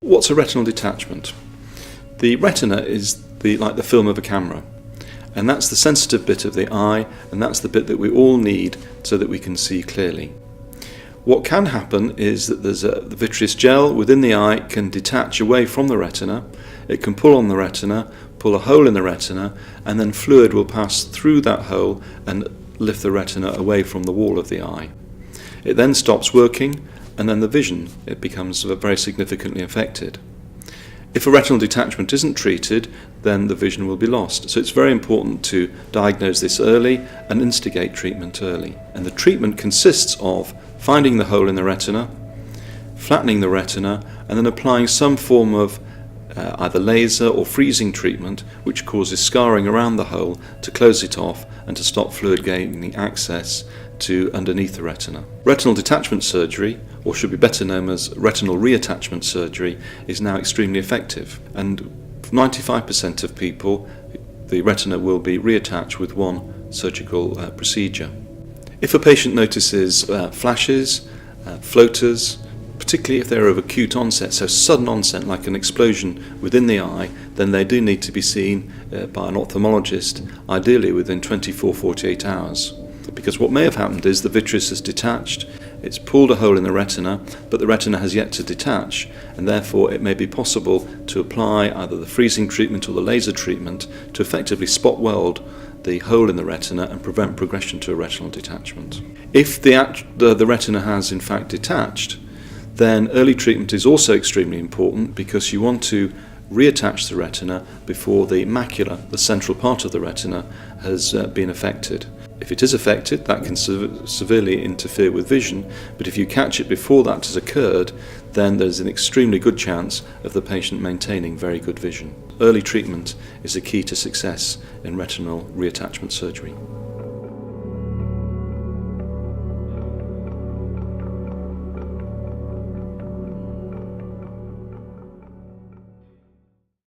What's a retinal detachment? The retina is like the film of a camera, and that's the sensitive bit of the eye, and that's the bit that we all need so that we can see clearly. What can happen is that the vitreous gel within the eye can detach away from the retina. It can pull on the retina, pull a hole in the retina, and then fluid will pass through that hole and lift the retina away from the wall of the eye. It then stops working, and then the vision, it becomes very significantly affected. If a retinal detachment isn't treated, then the vision will be lost. So it's very important to diagnose this early and instigate treatment early. And the treatment consists of finding the hole in the retina, flattening the retina, and then applying some form of either laser or freezing treatment which causes scarring around the hole to close it off and to stop fluid gaining access to underneath the retina. Retinal detachment surgery, or should be better known as retinal reattachment surgery, is now extremely effective, and 95% of people the retina will be reattached with one surgical procedure. If a patient notices flashes, floaters, particularly if they're of acute onset, so sudden onset like an explosion within the eye, then they do need to be seen by an ophthalmologist, ideally within 24-48 hours. Because what may have happened is the vitreous has detached, it's pulled a hole in the retina, but the retina has yet to detach, and therefore it may be possible to apply either the freezing treatment or the laser treatment to effectively spot weld the hole in the retina and prevent progression to a retinal detachment. If the retina has in fact detached, then early treatment is also extremely important, because you want to reattach the retina before the macula, the central part of the retina, has been affected. If it is affected, that can severely interfere with vision, but if you catch it before that has occurred, then there's an extremely good chance of the patient maintaining very good vision. Early treatment is a key to success in retinal reattachment surgery.